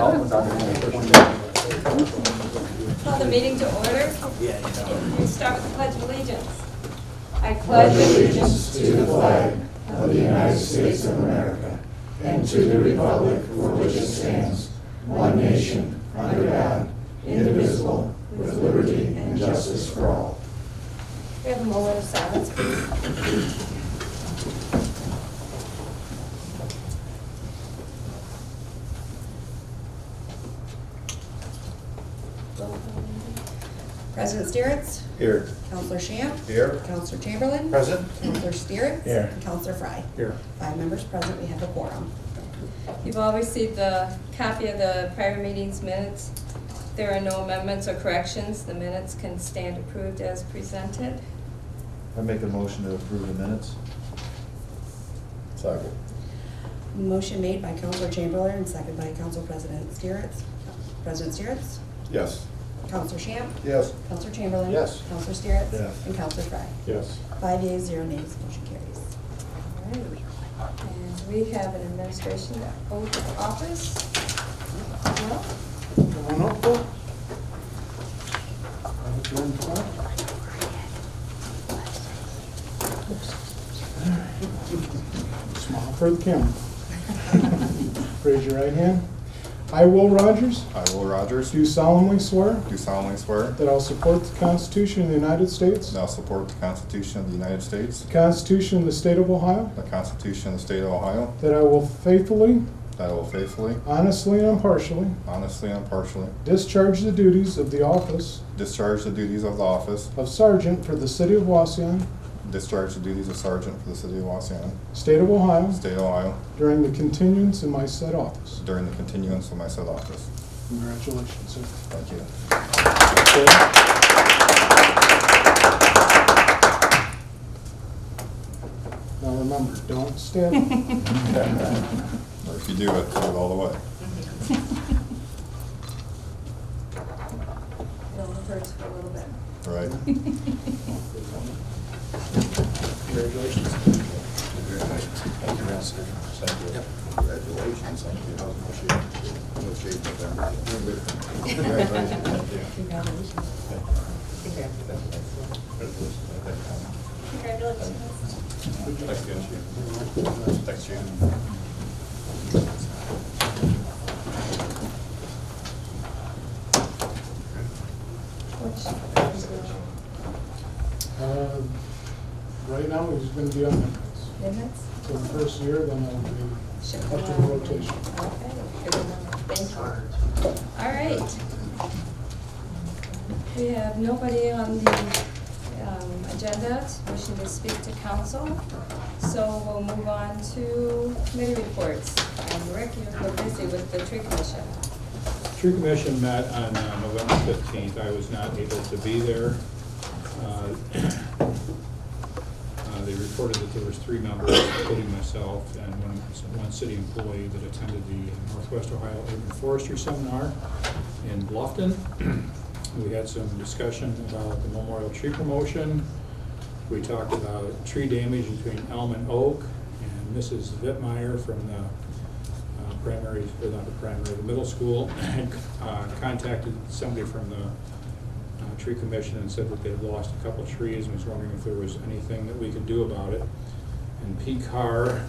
Call the meeting to order. We start with the Pledge of Allegiance. I pledge allegiance to the flag of the United States of America and to the republic for which it stands, one nation, under God, indivisible, with liberty and justice for all. We have a moment of silence, please. President Steeritz. Here. Councilor Shamp. Here. Councilor Chamberlain. Present. Councilor Steeritz. Here. And Councilor Fry. Here. 5 members present. We have a quorum. You've all received the copy of the prior meeting's minutes. If there are no amendments or corrections, the minutes can stand approved as presented. I make a motion to approve the minutes. Second. Motion made by Councilor Chamberlain and seconded by Council President Steeritz. President Steeritz. Yes. Councilor Shamp. Yes. Councilor Chamberlain. Yes. Councilor Steeritz. Yes. And Councilor Fry. Yes. 5 yeas, 0 nays, motion carries. All right. And we have an administration oath of office. Well, Come on up, Bill. Smile for the camera. Raise your right hand. I, Will Rogers, I, Will Rogers, do solemnly swear do solemnly swear that I'll support the Constitution of the United States, that I will support the Constitution of the United States, the Constitution of the State of Ohio, the Constitution of the State of Ohio, that I will faithfully, that I will faithfully, honestly, and impartially honestly, and impartially discharge the duties of the office discharge the duties of the office, of Sergeant for the City of Wauseon, discharge the duties of Sergeant for the City of Wauseon, State of Ohio, State of Ohio, during the continuance in my said office. during the continuance of my said office. Congratulations, sir. Thank you. Now remember, don't stab. Or if you do it all the way. it'll hurt for a little bit. Right? Congratulations. Thank you, Master. Thank you. Yep. Congratulations. Thank you. No shape of them. Congratulations. Thank you. Congratulations. Thanks again, Chief. Thanks, Chief. Right now, he's going to be on minutes. Minutes? For the first year, then I'll be up to the rotation. Okay, good enough. Thank you. All right. We have nobody on the agenda wishing to speak to council, so we'll move on to committee reports. Rick, you're busy with the tree commission. Tree Commission met on November 15th. I was not able to be there. They reported that there was 3 members, including myself, and one city employee that attended the Northwest Ohio Urban Forestry Seminar in Bluffton. We had some discussion about the memorial tree promotion. We talked about tree damage between elm and oak, and Mrs. Vittmeyer from the primary, or not the primary, the middle school, had contacted somebody from the tree commission and said that they had lost a couple of trees and was wondering if there was anything that we could do about it. And Pete Carr,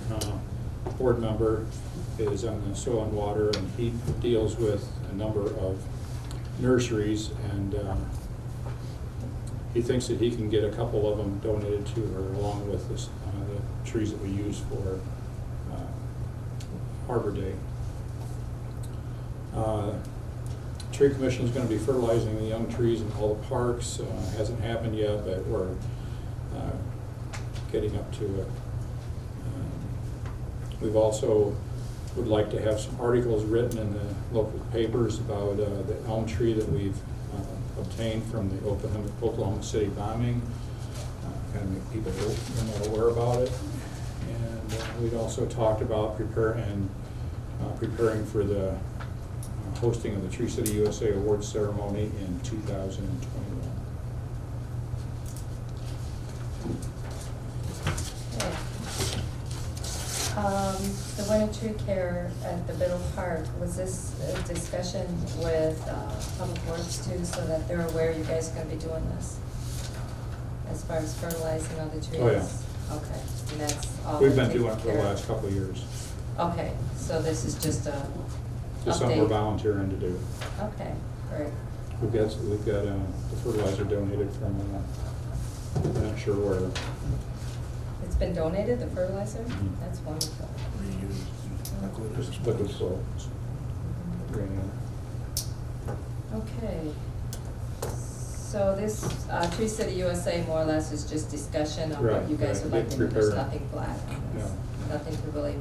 board member, is on the soil and water, and he deals with a number of nurseries, and he thinks that he can get a couple of them donated to her along with this, the trees that we use for Arbor Day. Tree Commission is going to be fertilizing the young trees in all the parks. Hasn't happened yet, but we're getting up to it. We've also would like to have some articles written in the local papers about the elm tree that we've obtained from the Oklahoma City bombing, kind of make people more aware about it. And we'd also talked about preparing for the hosting of the Tree City USA Awards ceremony in 2021. The winter tree care at the Biddle Park, was this a discussion with Public Works too, so that they're aware you guys are gonna be doing this? As far as fertilizing of the trees? Oh, yeah. Okay, and that's all. We've been taken doing it for the care of? last couple of years. Okay, so this is just a Just something we're update. volunteering to do. Okay, great. We've got the fertilizer donated from, I'm not sure where. It's been donated, the fertilizer? Mhm. That's wonderful. Just liquid soil. Okay. So this Tree City USA more or less is just discussion of what Right, you guys right. would like to do. There's Prepare. nothing black on this. No. Nothing to really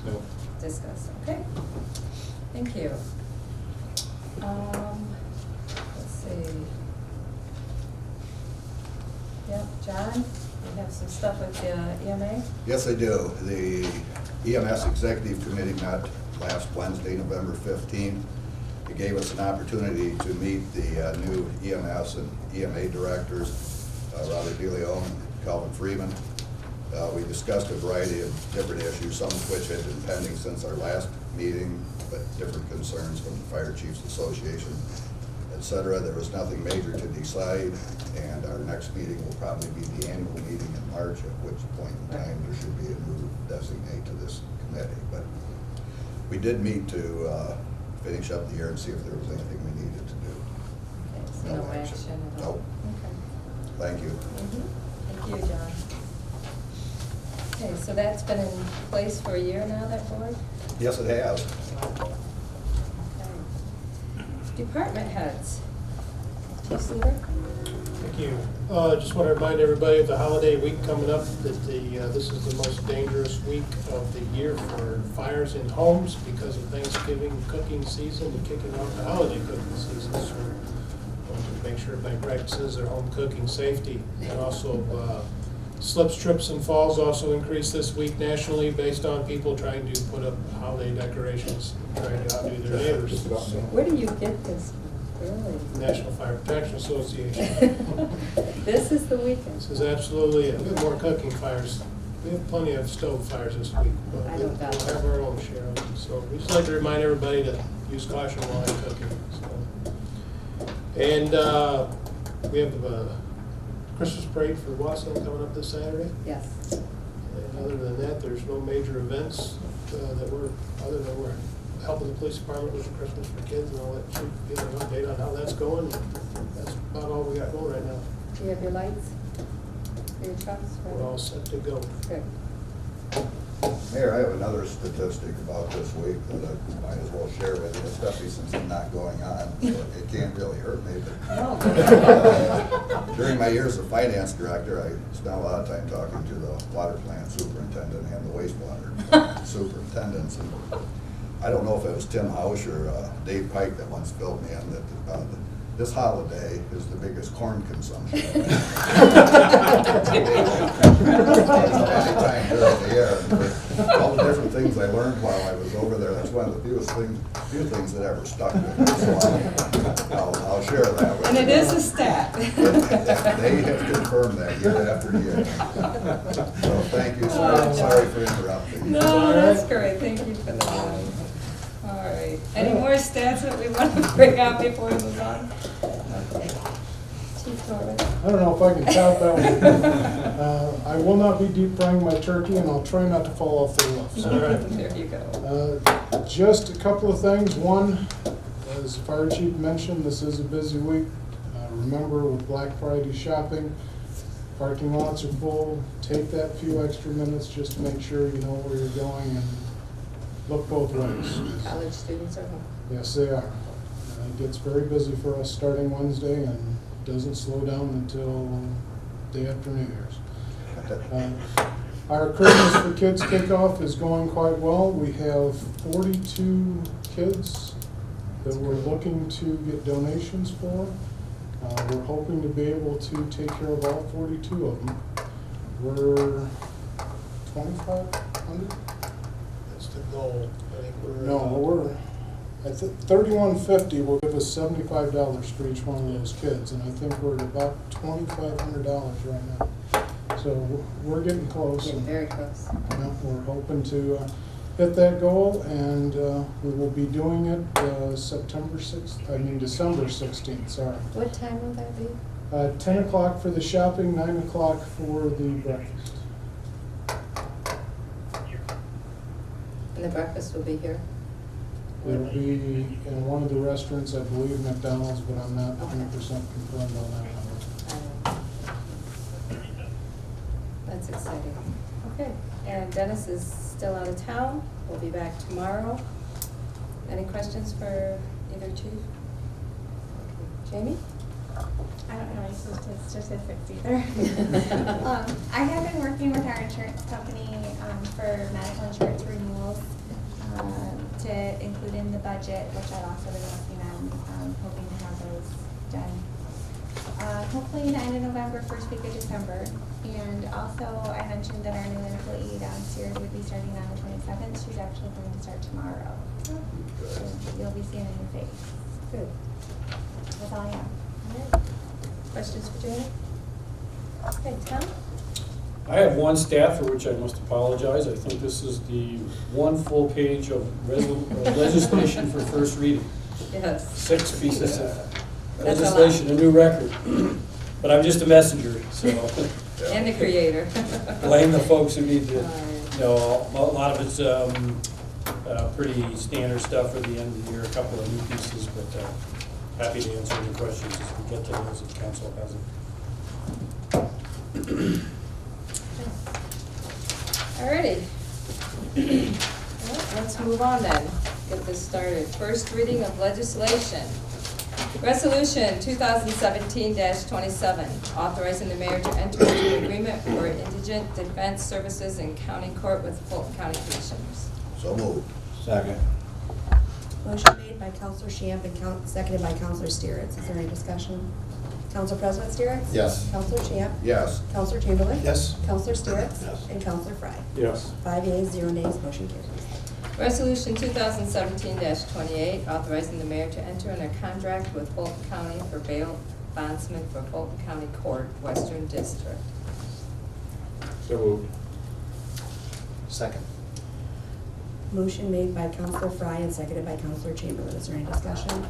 Nope. discuss. Okay, thank you. Let's see. Yep, John, you have some stuff with the EMA? Yes, I do. The EMS Executive Committee met last Wednesday, November 15th. It gave us an opportunity to meet the new EMS and EMA directors, Robert DeLeon and Calvin Freeman. We discussed a variety of different issues, some of which had been pending since our last meeting, but different concerns from the Fire Chiefs Association, et cetera. There was nothing major to decide, and our next meeting will probably be the annual meeting in March, at which point in time there should be a new designate to this committee. But we did meet to finish up the year and see if there was anything we needed to do. Okay, so no action at all? Nope. Okay. Thank you. Thank you, John. Okay, so that's been in place for a year now, that board? Yes, it has. Okay. Department heads. Chief Seaver? Thank you. Just want to remind everybody of the holiday week coming up, that this is the most dangerous week of the year for fires in homes because of Thanksgiving cooking season and kicking off the holiday cooking season. So we want to make sure everybody practices their home cooking safety. And also slips, trips, and falls also increased this week nationally based on people trying to put up holiday decorations, trying to outdo their neighbors. So, Where do you get this from? Really? National Fire Protection Association. This is the weekend. This is absolutely it. We have more cooking fires. We have plenty of stove fires this week, but I we'll don't doubt have that. our own share of them. So we just like to remind everybody to use caution while cooking. So. And we have the Christmas parade for Wauseon coming up this Saturday. Yes. And other than that, there's no major events other than we're helping the police department with the Christmas for Kids, and I'll let you give an update on how that's going. That's about all we got going right now. Do you have your lights? For your trucks? We're all set to go. Good. Mayor, I have another statistic about this week that I might as well share with you, especially since I'm not going on, so it can't really hurt me. But during my years as finance director, I spent a lot of time talking to the water plant superintendent and the wastewater superintendents. And I don't know if it was Tim Hausch or Dave Pike that once filled me in that this holiday is the biggest corn consumption. Anytime during the year. All the different things I learned while I was over there, that's one of the few things that ever stuck with me. So I'll share that with you. And it is a stat. They have confirmed that year after year. So thank you, sorry for interrupting. No, that's great. Thank you for that. All right. Any more stats that we want to bring out before we move on? Okay. Chief Norman. I don't know if I can count that one. I will not be deep frying my turkey, and I'll try not to fall off the roof. All right. There you go. Just a couple of things. One, as the fire chief mentioned, this is a busy week. Remember, with Black Friday shopping, parking lots are full. Take that few extra minutes just to make sure you know where you're going and look both ways. College students are home. Yes, they are. It gets very busy for us starting Wednesday and doesn't slow down until day after New Year's. Our Christmas for Kids kickoff is going quite well. We have 42 kids that we're looking to get donations for. We're hoping to be able to take care of all 42 of them. We're 2,500? That's the goal. I think No, we're at 3150 will give us $75 for each one of those kids, and I think we're at about $2,500 right now. So we're getting close. Getting very close. Yeah, we're hoping to hit that goal, and we will be doing it December 16th, sorry. What time will that be? 10 o'clock for the shopping, 9 o'clock for the breakfast. And the breakfast will be here? It'll be in one of the restaurants, I believe McDonald's, but I'm not 100% confirmed on that one. That's exciting. Okay, and Dennis is still out of town. We'll be back tomorrow. Any questions for either chief? Jamie? I don't know any statistics either. I have been working with our insurance company for medical insurance renewals to include in the budget, which I've also been working on, hoping to have those done. Hopefully the end of November, first week of December. And also I mentioned that our new employee downstairs would be starting on the 27th. She's actually going to start tomorrow. So you'll be seeing a new face. Good. That's all I have. All right. Questions for Jamie? Okay, Tom? I have one stat for which I must apologize. I think this is the one full page of legislation for first reading. Yes. 6 pieces of That's a lot. legislation, a new record. But I'm just a messenger, so And the creator. blame the folks who need to, All right. a lot of it's pretty standard stuff for the end of the year, a couple of new pieces, but happy to answer any questions as we get to those if council has it. Alrighty. Well, let's move on then. Get this started. First reading of legislation. Resolution 2017-27, authorizing the mayor to enter into an agreement for indigent defense services in county court with Fulton County Commissioners. So moved. Second. Motion made by Counselor Shamp and seconded by Counselor Steeritz. Is there any discussion? Council President Steeritz? Yes. Counselor Shamp? Yes. Counselor Chamberlain? Yes. Counselor Steeritz? Yes. And Counselor Frye? Yes. 5 yeas, 0 nays, motion carries. Resolution 2017-28, authorizing the mayor to enter in a contract with Fulton County for bail bondsman for Fulton County Court, Western District. So moved. Second. Motion made by Counselor Frye and seconded by Counselor Chamberlain. Is there any discussion?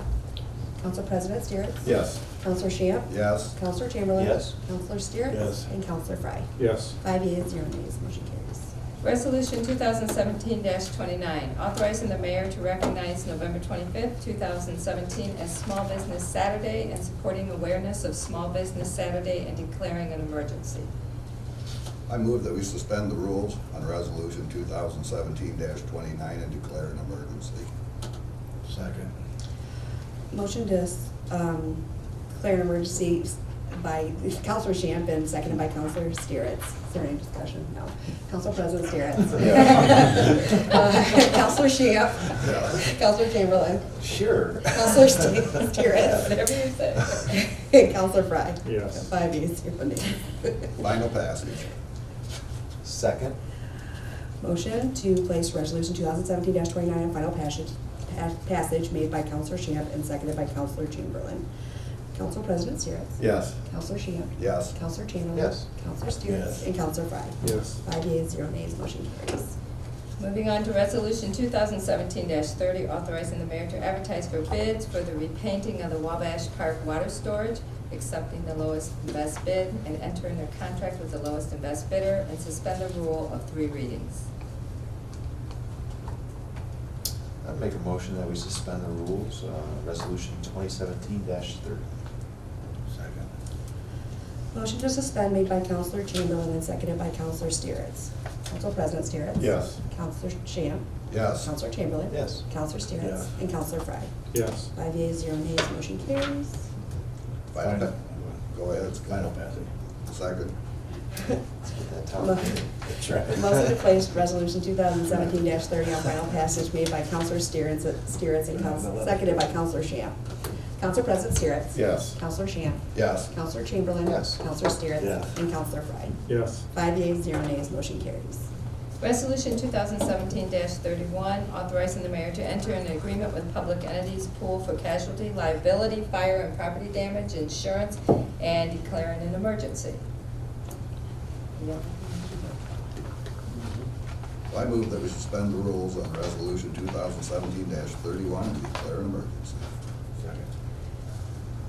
Council President Steeritz? Yes. Counselor Shamp? Yes. Counselor Chamberlain? Yes. Counselor Steeritz? Yes. And Counselor Frye? Yes. 5 yeas, 0 nays, motion carries. Resolution 2017-29, authorizing the mayor to recognize November 25th, 2017 as Small Business Saturday and supporting awareness of Small Business Saturday and declaring an emergency. I move that we suspend the rules on resolution 2017-29 and declare an emergency. Second. Motion to declare an emergency by Counselor Shamp and seconded by Counselor Steeritz. Is there any discussion? No. Council President Steeritz. Counselor Shamp. Yeah. Counselor Chamberlain. Sure. Counselor Steeritz. Whatever you say. Counselor Frye. Yes. 5 yeas, 0 nays. Final passage. Second. Motion to place resolution 2017-29 on final passage made by Counselor Shamp and seconded by Counselor Chamberlain. Council President Steeritz. Yes. Counselor Shamp. Yes. Counselor Chamberlain. Yes. Counselor Steeritz. Yes. And Counselor Frye. Yes. 5 yeas, 0 nays, motion carries. Moving on to Resolution 2017-30, authorizing the mayor to advertise for bids for the repainting of the Wabash Park water storage, accepting the lowest and best bid, and entering a contract with the lowest and best bidder, and suspend the rule of 3 readings. I'd make a motion that we suspend the rules, resolution 2017-30. Second. Motion to suspend made by Counselor Chamberlain and seconded by Counselor Steeritz. Council President Steeritz. Yes. Counselor Shamp. Yes. Counselor Chamberlain. Yes. Counselor Steeritz. Yes. And Counselor Frye. Yes. 5 yeas, 0 nays, motion carries. Final. Go ahead. Final passage. Second. Let's get that top. That's right. Motion to place resolution 2017-30 on final passage made by Counselor Steeritz and seconded by Counselor Shamp. Council President Steeritz. Yes. Counselor Shamp. Yes. Counselor Chamberlain. Yes. Counselor Steeritz. Yes. And Counselor Frye. Yes. 5 yeas, 0 nays, motion carries. Resolution 2017-31, authorizing the mayor to enter an agreement with public entities pool for casualty, liability, fire, and property damage insurance, and declaring an emergency. I move that we suspend the rules on resolution 2017-31 and declare an emergency.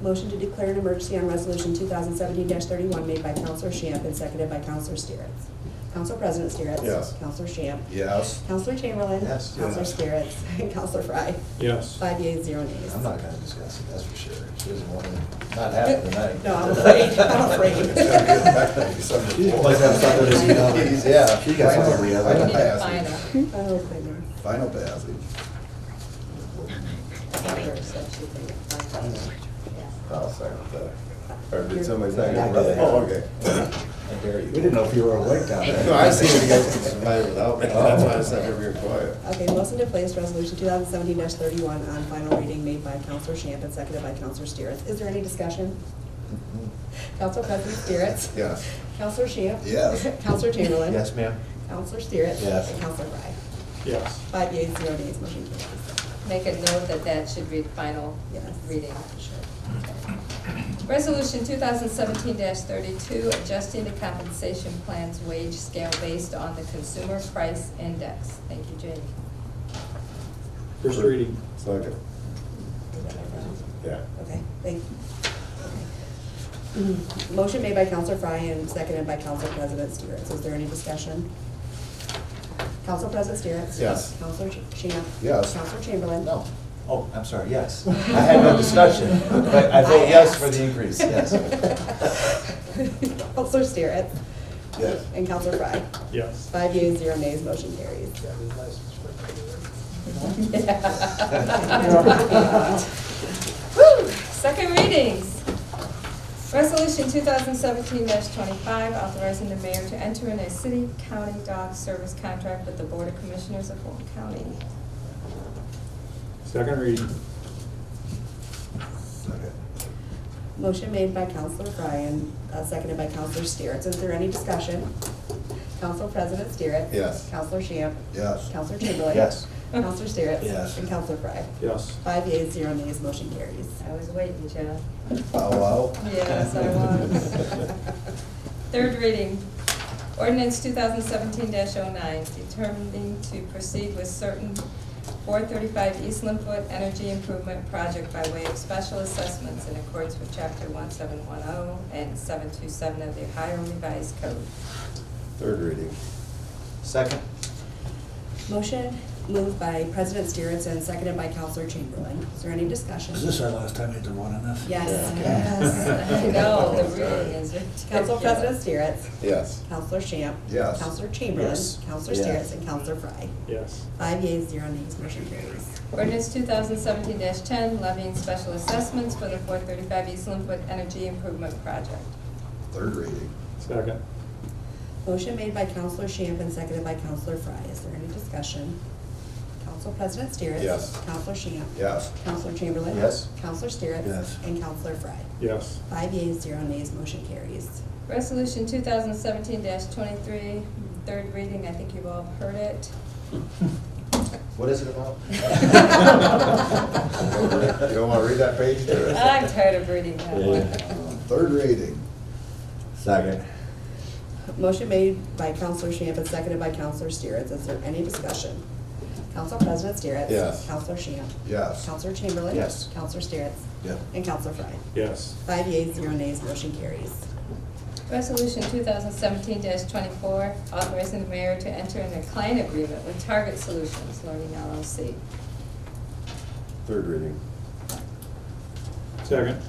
Motion to declare an emergency on resolution 2017-31 made by Counselor Shamp and seconded by Counselor Steeritz. Council President Steeritz. Yes. Counselor Shamp. Yes. Counselor Chamberlain. Yes. Counselor Yes. Steeritz. And Counselor Fry. Yes. 5 yeas, 0 nays. I'm not gonna discuss it, that's for sure. She doesn't want to, not have it tonight. No, I'm afraid. I'm afraid. It's gonna be effective December She 4th. must have something to email. Yeah, she got something to We email. need a final. Oh, goodness. Final passage. I'll second that. Or did You're- somebody Yeah, second? I did. Oh, okay. I dare you. We didn't know if you were awake down there. No, I see you guys can survive without me, that's why I said over here quiet. Okay, motion to place resolution 2017-31 on final reading made by Counselor Shamp and seconded by Counselor Steeritz. Is there any discussion? Council President Steeritz. Yes. Counselor Shamp. Yes. Counselor Chamberlain. Yes, ma'am? Counselor Steeritz. Yes. And Counselor Fry. Yes. 5 yeas, 0 nays, motion carries. Make a note that that should read final Yes. reading. Resolution 2017-32, adjusting the compensation plan's wage scale based on the consumer price index. Thank you, Jamie. First reading. Second. Yeah. Okay, thank you. Motion made by Counselor Fry and seconded by Council President Steeritz. Is there any discussion? Council President Steeritz? Yes. Counselor Shamp? Yes. Counselor Chamberlain? No. Oh, I'm sorry, yes. I had no discussion, but I vote yes for the increase, yes. Counselor Steeritz? Yes. And Counselor Fry? Yes. 5 yeas, 0 nays, motion carries. Woo! Second readings. Resolution 2017-25, authorizing the mayor to enter in a city-county dog service contract with the Board of Commissioners of Fulton County. Second reading. Second. Motion made by Counselor Fry and seconded by Counselor Steeritz. Is there any discussion? Council President Steeritz? Yes. Counselor Shamp? Yes. Counselor Chamberlain? Yes. Counselor Steeritz? Yes. And Counselor Fry? Yes. 5 yeas, 0 nays, motion carries. I was waiting, John. Bow wow. Yes, I was. Third reading. Ordinance 2017-09, determining to proceed with certain 435 East Linfoot Energy Improvement Project by way of special assessments in accordance with Chapter 1710 and 727 of the Ohio Revised Code. Third reading. Second? Motion moved by President Steeritz and seconded by Counselor Chamberlain. Is there any discussion? Is this our last time you have to vote on this? Yes. Yes, I know, the reading is ridiculous. Council President Steeritz? Yes. Counselor Shamp? Yes. Counselor Chamberlain? Yes. Counselor Yes. Steeritz? And Counselor Fry? Yes. 5 yeas, 0 nays, motion carries. Ordinance 2017-10, levying special assessments for the 435 East Linfoot Energy Improvement Project. Third reading. Second. Motion made by Counselor Shamp and seconded by Counselor Fry. Is there any discussion? Council President Steeritz? Yes. Counselor Shamp? Yes. Counselor Chamberlain? Yes. Counselor Steeritz? Yes. And Counselor Fry? Yes. 5 yeas, 0 nays, motion carries. Resolution 2017-23, third reading, I think you've all heard it. What is it about? You don't want to read that page to us? I'm tired of reading that one. Third reading. Second. Motion made by Counselor Shamp and seconded by Counselor Steeritz. Is there any discussion? Council President Steeritz? Yes. Counselor Shamp? Yes. Counselor Chamberlain? Yes. Counselor Steeritz? Yeah. And Counselor Fry? Yes. 5 yeas, 0 nays, motion carries. Resolution 2017-24, authorizing the mayor to enter in a client agreement with Target Solutions Learning LLC. Third reading. Second.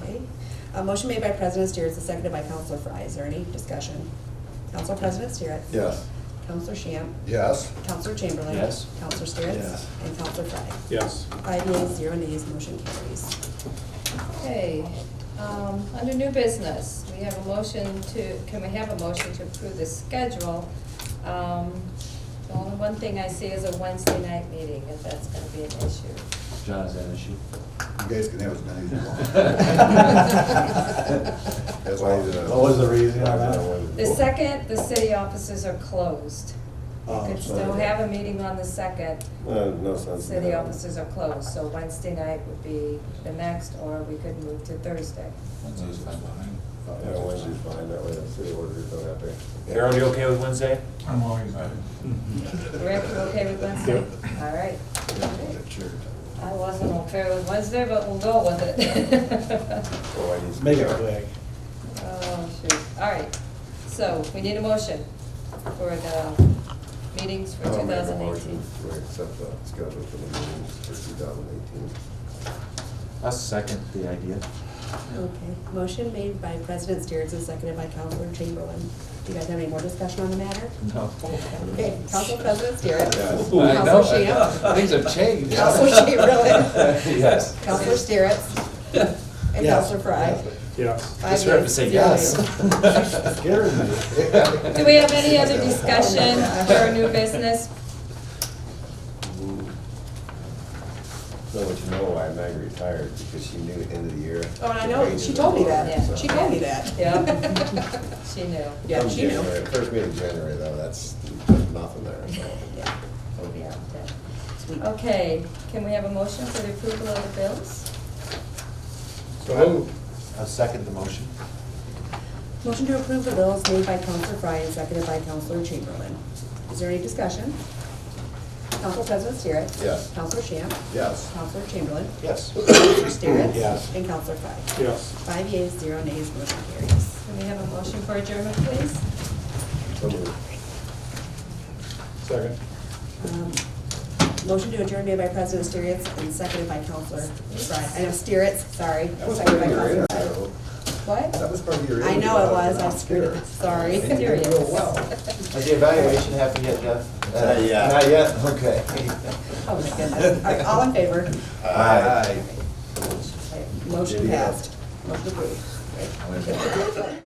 Okay. A motion made by President Steeritz and seconded by Counselor Fry. Is there any discussion? Council President Steeritz? Yes. Counselor Shamp? Yes. Counselor Chamberlain? Yes. Counselor Steeritz? Yes. And Counselor Fry? Yes. 5 yeas, 0 nays, motion carries. Okay, under new business, we have a motion to, can we have a motion to approve the schedule? The only one thing I see is a Wednesday night meeting, if that's gonna be an issue. John, is that an issue? You guys can have as many as you want. That's Why, why, What was the reason on that? The second, the city offices are closed. You Oh, could sorry. still have a meeting on the second, No sense. in city that. offices are closed, so Wednesday night would be the next, or we could move to Thursday. Wednesday's fine. Yeah, Wednesday's fine, that way the city orders don't have to. Harold, you okay with Wednesday? I'm always good. Rick, you okay with Wednesday? All right. I wasn't okay with Wednesday, but we'll go with it. Make it quick. Oh, shoot. All right. So we need a motion for the meetings for I'll make a 2018. motion to accept the schedule for the meetings for 2018. I'll second the idea. Okay, motion made by President Steers and seconded by Councilor Chamberlain. Do you guys have any more discussion on the matter? No. Okay, Council President Steers. Yes. Councilor Shamp. Things have changed. Councilor Chamberlain. Yes. Councilor Steeritz. And Yes. Councilor Fry. Yes. Just have to say yes. Scared me. Do we have any other discussion for new business? So that you know why Maggie retired, because she knew at the end of the year. Oh, and I know, she told me that. Yeah. She told me that. Yeah. She knew. Yeah, Come she knew. January, First meeting in January though, that's nothing there, so. Yeah. Oh, yeah. Sweet. Okay, can we have a motion for the approval of the bills? So moved. I'll second the motion. Motion to approve the bills made by Councilor Fry and seconded by Councilor Chamberlain. Is there any discussion? Council President Steeritz. Yes. Councilor Shamp. Yes. Councilor Chamberlain. Yes. Councilor Steeritz. Yes. And Councilor Fry. Yes. 5 yeas, 0 nays, motion carries. Can we have a motion for adjournment, please? So moved. Second. Motion to adjourn made by President Steeritz and seconded by Councilor Fry. I know Steeritz, sorry. That was Seconded part by of your Councilor Fry. interview. What? That was part of your I interview. know it was, I screwed it, sorry. You did real well. Has the evaluation happened yet, Jeff? Not yet. Not yet, okay. Oh my goodness. All right, all in favor? Aye. Motion passed. Motion approved.